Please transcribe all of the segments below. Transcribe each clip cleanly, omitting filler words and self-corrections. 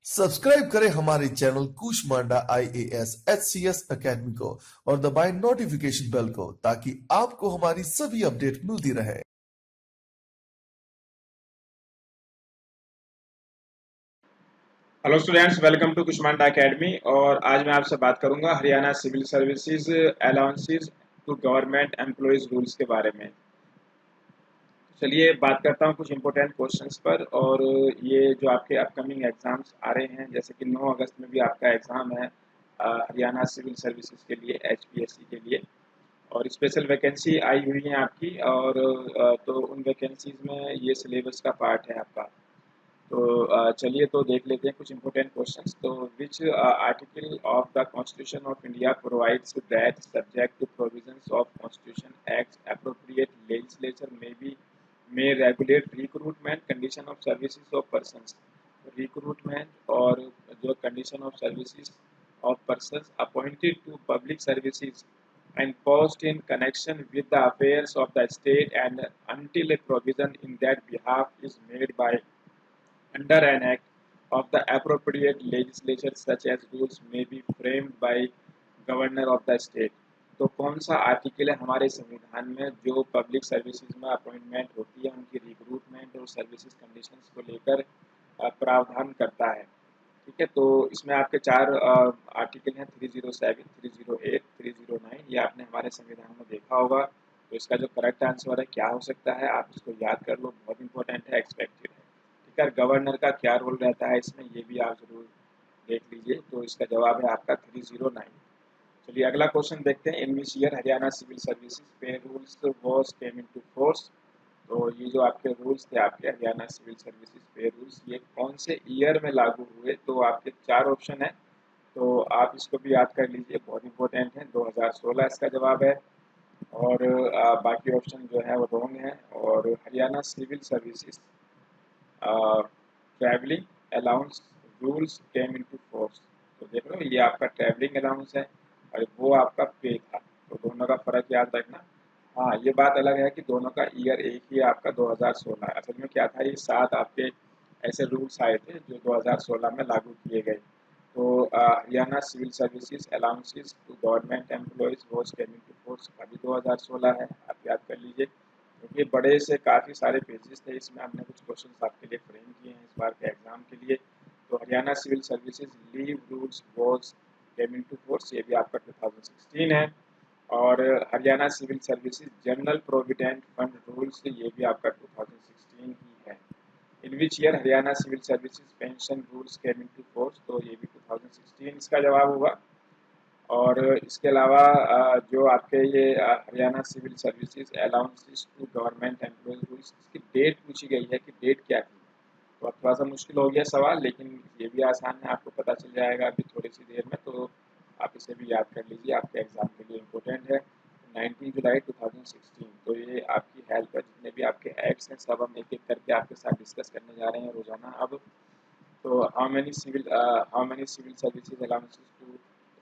Subscribe करें हमारे channel Kushmanda IAS HCS academy को और दबाएं नोटिफिकेशन बेल को ताकि आपको हमारी सभी अपडेट मिलती रहे। Hello students, welcome to Kushmanda academy. और आज मैं आपसे बात करूंगा Haryana civil services allowances to government employees rules के बारे में। चलिए बात करता हूं कुछ इंपॉर्टेंट क्वेश्चंस पर। और ये जो आपके अपकमिंग एग्जाम्स आ रहे हैं, जैसे कि 9 अगस्त में भी आपका एग्ज़ाम है हरियाणा सिविल सर्विसेज के लिए, HPSC के लिए। और स्पेशल वैकेंसी आई हुई है आपकी। और तो उन वैकेंसीज में ये सिलेबस का पार्ट है आपका। तो चलिए तो देख लेते हैं कुछ इंपॉर्टेंट क्वेश्चंस। तो which article of the constitution of India provides that subject to provisions of constitution act appropriate legislature may regulate recruitment condition of services of persons। Recruitment और जो condition of services of persons appointed to public services and post in connection with the affairs of the state, and until a provision in that behalf is made by under an act of the appropriate legislature, such as rules may be framed by governor of the state. तो कौन सा article है हमारे संविधान में जो public services में appointment होती है उनकी रिक्रूटमेंट और सर्विसेज कंडीशंस को लेकर प्रावधान करता है। ठीक है, तो इसमें आपके 4 आर्टिकल हैं, 307, 308, 309। ये आपने हमारे संविधान में देखा होगा। तो इसका जो करेक्ट आंसर है क्या हो सकता है, आप इसको याद कर लो, बहुत इंपॉर्टेंट है, एक्सपेक्टेड है। ठीक है, गवर्नर का क्या रोल रहता है इसमें, ये भी आप जरूर देख लीजिए। तो इसका जवाब है आपका 309। चलिए अगला क्वेश्चन देखते हैं। In which year Haryana civil services pay rules was came into force. तो ये जो आपके रूल्स थे, आपके Haryana civil services pay rules, ये कौन से ईयर में लागू हुए। तो आपके 4 ऑप्शन है, तो आप इसको भी याद कर लीजिए, बहुत इंपॉर्टेंट है। 2016 इसका जवाब है। और बाकी ऑप्शन जो है वो रॉन्ग है। और Haryana civil services travelling allowance rules came into force. तो देख लो, ये आपका ट्रैवलिंग अलाउंस है और वो आपका पे था। तो दोनों का फर्क याद रखना। हाँ, ये बात अलग है कि दोनों का ईयर एक ही है आपका 2016। असल में क्या था, ये 7 आपके ऐसे रूल्स आए थे जो 2016 में लागू किए गए। तो Haryana civil services allowances to government employees was came into force का भी 2016 है, आप याद कर लीजिए। क्योंकि बड़े से काफ़ी सारे पेजेस थे, इसमें हमने कुछ क्वेश्चंस आपके लिए फ्रेम किए हैं इस बार के एग्जाम के लिए। तो Haryana civil services leave rules was came into force, ये भी आपका 2016 है। और Haryana civil services general provident fund rules, ये भी आपका 2016 ही है। In which year Haryana civil services pension rules came into force, तो ये भी 2016 इसका जवाब होगा। और इसके अलावा जो आपके ये Haryana civil services allowances to government employees rules, इसकी डेट पूछी गई है कि डेट क्या थी। तो अब थोड़ा सा मुश्किल हो गया सवाल, लेकिन ये भी आसान है, आपको पता चल जाएगा अभी थोड़ी सी देर में। तो आप इसे भी याद कर लीजिए, आपके एग्जाम के लिए इम्पोर्टेंट है। 19 जुलाई 2016। तो ये आपकी हेल्प है, जितने भी आपके एक्ट्स हैं सब हम एक एक करके आपके साथ डिस्कस करने जा रहे हैं रोजाना अब। तो how many civil services allowances to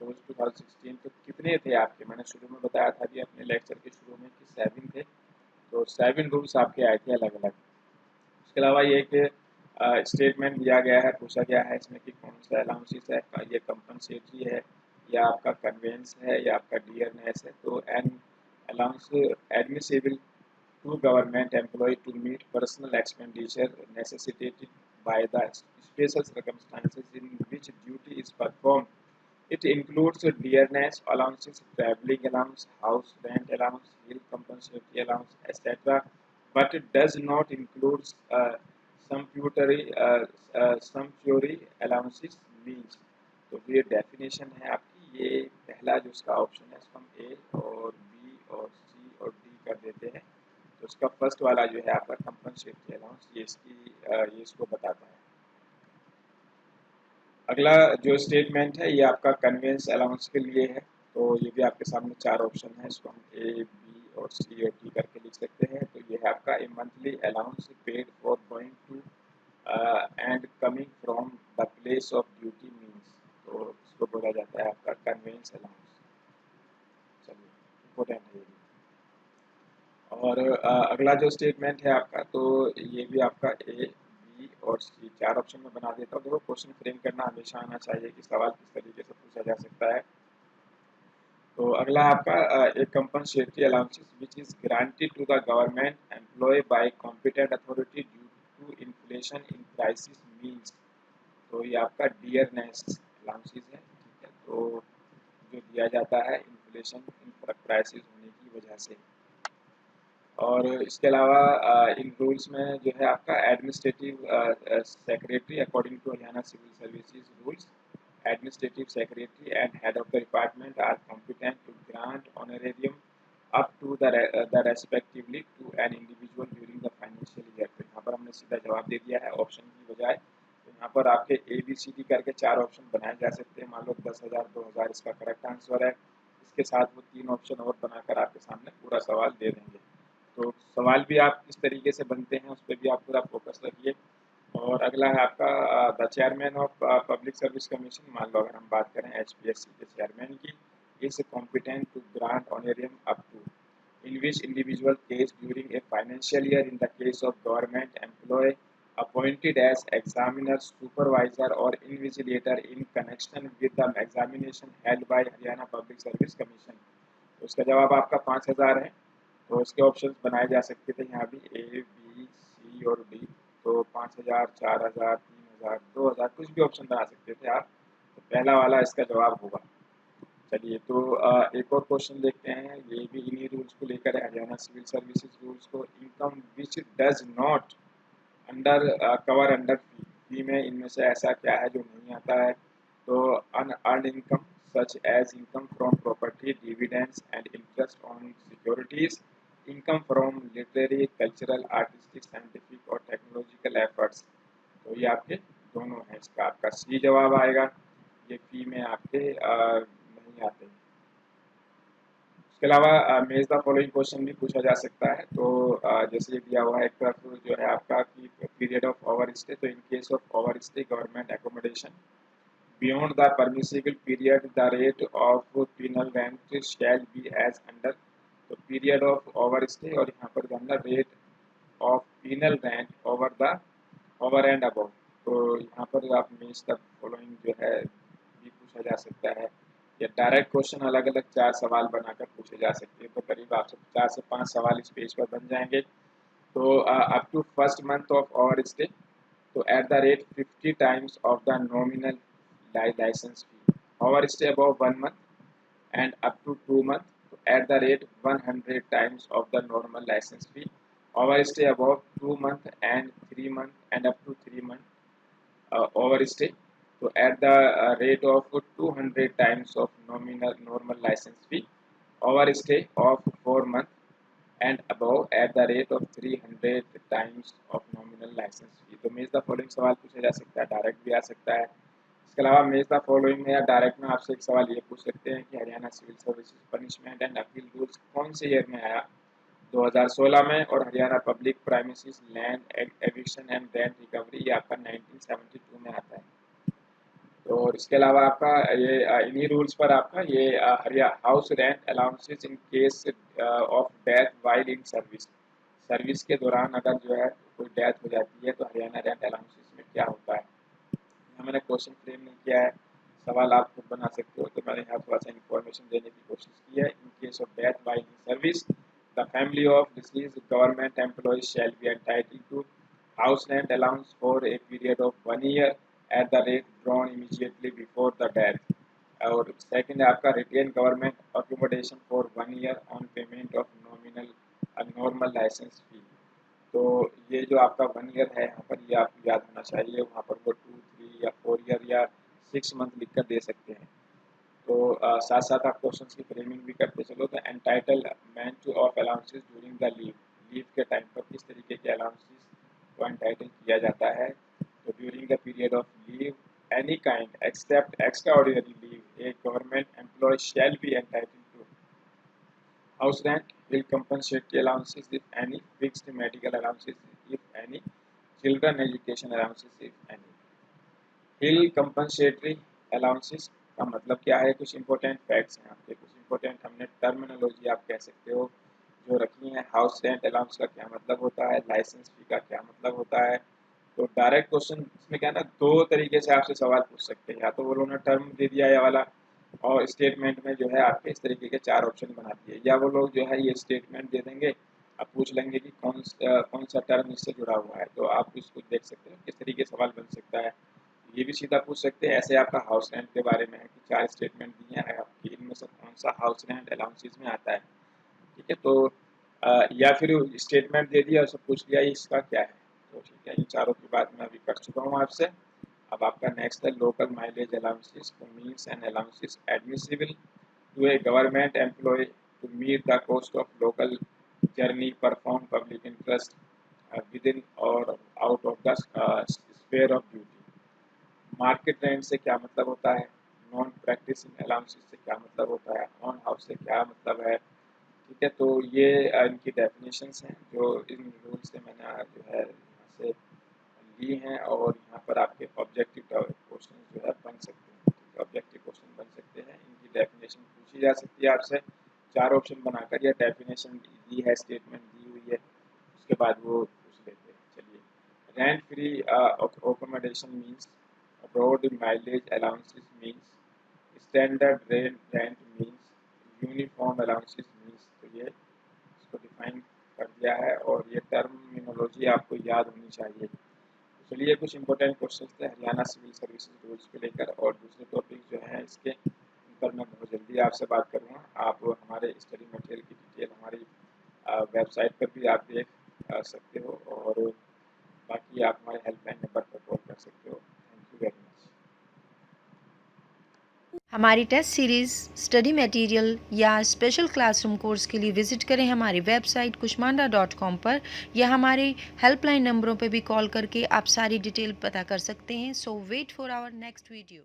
rose 2016, तो कितने थे आपके। मैंने शुरू में बताया था कि अपने लेक्चर के शुरू में कि 7 थे। तो 7 रूल्स आपके आए थे अलग अलग। इसके अलावा ये एक स्टेटमेंट दिया गया है, पूछा गया है इसमें कि कौन सा अलाउंसेस है, ये कंपनसेटरी है या आपका कन्वेंस है या आपका डियरनेस है। तो an allowance admissible to government employee to meet personal expenditure necessitated by the special circumstances in which duty is performed. It includes dearness allowances, travelling allowance, house rent allowance, health compensatory allowance, etc. But it does not include sumptuary allowances means। तो ये definition है आपकी। ये पहला जो इसका option है, इसको हम ए और बी और सी और डी कर देते हैं। तो इसका फर्स्ट वाला जो है आपका कंपनसेटरी अलाउंस, ये इसको बताता है। अगला जो स्टेटमेंट है ये आपका कन्वेंस अलाउंस के लिए है। तो ये भी आपके सामने 4 ऑप्शन है, इसको हम ए बी और सी और डी करके लिख सकते हैं। तो ये है आपका a monthly allowance paid for going to and coming from the place of duty means. तो इसको बोला जाता है आपका कन्वेंस अलाउंस। चलिए, इम्पोर्टेंट है ये भी। और अगला जो स्टेटमेंट है आपका, तो ये भी आपका ए बी बी और सी, 4 ऑप्शन में बना देता हूँ। देखो क्वेश्चन फ्रेम करना हमेशा आना चाहिए कि सवाल किस तरीके से पूछा जा सकता है। तो अगला आपका एक compensatory allowances which is granted to the government employ by competent authority due to inflation in prices means. तो ये आपका डियरनेस अलाउंसेस है, ठीक है, तो जो दिया जाता है इन्फ्लेशन इन प्राइसेस होने की वजह से। और इसके अलावा इन रूल्स में जो है आपका administrative secretary according to Haryana civil services rules, administrative secretary and head of the department are competent to grant honorarium up to the respectively to an individual during the financial year. तो यहाँ पर हमने सीधा जवाब दे दिया है ऑप्शन की बजाय। तो यहाँ पर आपके ए बी सी डी करके 4 ऑप्शन बनाए जा सकते हैं। मान लो 10,000 2,000 इसका करेक्ट आंसर है। इसके साथ वो 3 ऑप्शन और बनाकर आपके सामने पूरा सवाल दे देंगे। तो सवाल भी आप किस तरीके से बनते हैं उस पर भी आप पूरा फोकस रखिए। और अगला है आपका the chairman of public service commission. मान लो अगर हम बात करें एचपीएससी के चेयरमैन की, is competent to grant honorarium up to in which individual case during a financial year in the case of government employee appointed as examiner, supervisor or invigilator in connection with the examination held by Haryana Public Service Commission। तो इसका जवाब आपका 5,000 है। तो इसके options बनाए जा सकते थे यहाँ भी ए बी सी और डी। तो 5,000 4,000 3,000 2,000 कुछ भी ऑप्शन बना सकते थे आप। तो पहला वाला इसका जवाब होगा। चलिए तो एक और क्वेश्चन देखते हैं। ये भी इन्हीं रूल्स को लेकर है, हरियाणा सिविल सर्विसेज रूल्स को। Income which does not under cover under fee, fee में इनमें से ऐसा क्या है जो नहीं आता है। तो unearned income such as income from property, dividends and interest on securities, income from literary, cultural, artistic, scientific और टेक्नोलॉजिकल एफर्ट्स। तो ये आपके दोनों हैं। इसका आपका सी जवाब आएगा। ये फी में आपके नहीं आते। इसके अलावा मेज द फॉलोइंग क्वेश्चन भी पूछा जा सकता है। तो जैसे ये दिया हुआ है एक तरफ जो है आपका कि पीरियड ऑफ ओवर स्टे। तो in case of over stay government accommodation beyond the permissible period the rate of penal rent shall be as under. तो पीरियड ऑफ ओवर स्टे और यहाँ पर under rate of penal rent over and above. तो यहाँ पर आप मेज the following जो है भी पूछा जा सकता है। या डायरेक्ट क्वेश्चन अलग अलग 4 सवाल बनाकर पूछे जा सकते हैं। तो करीब आपसे 4 से 5 सवाल इस पेज पर बन जाएंगे। तो up to first month of over stay, तो at the rate 50 times of the nominal licence fee, over stay above 1 month and up to 2 month, तो at the rate 100 times of the normal licence fee, over stay above 2 month and 3 month and up to 3 month over stay, तो at the rate of 200 times of nominal normal license fee, overstay of 4 months and above at the rate of 300 times of nominal license fee। तो मेज the following सवाल पूछा जा सकता है, direct भी आ सकता है। इसके अलावा मेज द फॉलोइंग में या डायरेक्ट में आपसे एक सवाल ये पूछ सकते हैं कि Haryana civil services punishment and appeal rules कौन से ईयर में आया। 2016 में। और Haryana public premises land eviction and rent recovery ये आपका 1972 में आता है। और इसके अलावा आपका ये इन्हीं रूल्स पर आपका ये house rent allowances in case of death while in service, service के दौरान अगर जो है कोई डेथ हो जाती है तो हरियाणा रेंट अलाउंसेस में क्या होता है। यहाँ मैंने क्वेश्चन फ्रेम नहीं किया है, सवाल आप खुद बना सकते हो। तो मैंने यहाँ थोड़ा सा इन्फॉर्मेशन देने की कोशिश की है। In case of death while in service the family of deceased government employees shall be entitled to house rent allowance for a period of 1 year at the rate drawn immediately before the death। और second है आपका retain government accommodation for 1 year on payment of normal licence fee. तो ये जो आपका 1 year है यहाँ पर ये आपको याद होना चाहिए। वहाँ पर वो 2 3 या 4 ईयर या 6 मंथ लिख कर दे सकते हैं। तो साथ साथ आप क्वेश्चन की फ्रेमिंग भी करते चलो। तो entitlement two of allowances during the leave, leave के टाइम पर किस तरीके के अलाउंसेस को एंटाइटल किया जाता है। तो during the period of leave any kind except extraordinary leave a government employee shall be entitled to house rent, will compensatory allowances if any, fixed medical allowances if any, children education allowances if any। Hill compensatory allowances का मतलब क्या है। कुछ important facts हैं आपके, कुछ important हमने terminology आप कह सकते हो जो रखी है। हाउस रेंट अलाउंस का क्या मतलब होता है, लाइसेंस फी का क्या मतलब होता है। तो डायरेक्ट क्वेश्चन इसमें क्या है ना, दो तरीके से आपसे सवाल पूछ सकते हैं। या तो वो लोगों ने टर्म दे दिया ये वाला और स्टेटमेंट में जो है आपके इस तरीके के 4 ऑप्शन बना दिए, या वो लोग जो है ये स्टेटमेंट दे देंगे, आप पूछ लेंगे कि कौन सा टर्म इससे जुड़ा हुआ है, तो आप इसको देख सकते हो किस तरीके सवाल बन सकता है। ये भी सीधा पूछ सकते हैं, ऐसे आपका हाउस रेंट के बारे में है कि 4 स्टेटमेंट दिए हैं आपकी, इनमें से कौन सा हाउस रेंट अलाउंसेस में आता है, ठीक है। तो या फिर स्टेटमेंट दे दिया और सब पूछ लिया ये इसका क्या है। तो ठीक है, इन चारों की बात मैं अभी कर चुका हूँ आपसे। अब आपका नेक्स्ट है local mileage allowances to meals and allowances admissible to a government employee to meet the cost of local journey perform public interest with in or out of the sphere of duty. Market rent से क्या मतलब होता है, non practising allowances से क्या मतलब होता है, ऑन हाउस से क्या मतलब है, ठीक है। तो ये इनकी डेफिनेशंस हैं जो इन रूल से मैंने जो है यहाँ से ली हैं, और यहाँ पर आपके ऑब्जेक्टिव क्वेश्चन जो है बन सकते हैं, ठीक है, ऑब्जेक्टिव क्वेश्चन बन सकते हैं। इनकी डेफिनेशन पूछी जा सकती है आपसे, 4 ऑप्शन बनाकर या डेफिनेशन दी है, स्टेटमेंट दी हुई है, उसके बाद वो पूछ लेते हैं। चलिए, rent free accommodation means, road mileage allowances means, standard rent means, uniform allowances means. तो ये इसको डिफाइन कर दिया है, और ये टर्मिनोलॉजी आपको याद होनी चाहिए। तो चलिए, कुछ इंपॉर्टेंट क्वेश्चंस थे हरियाणा सिविल सर्विसेज रूल्स को लेकर, और दूसरे टॉपिक जो हैं इसके उन पर मैं बहुत जल्दी आपसे बात करूँगा। आप हमारे स्टडी मटेरियल की डिटेल हमारी वेबसाइट पर भी आप देख सकते हो, और बाकी आप हमारे हेल्पलाइन नंबर पर कॉल कर सकते हो। Thank you very much. हमारी टेस्ट सीरीज़, स्टडी मटेरियल या स्पेशल क्लासरूम कोर्स के लिए विज़िट करें हमारी वेबसाइट kushmanda.com पर, या हमारे हेल्पलाइन नंबरों पर भी कॉल करके आप सारी डिटेल पता कर सकते हैं। So wait for our next video.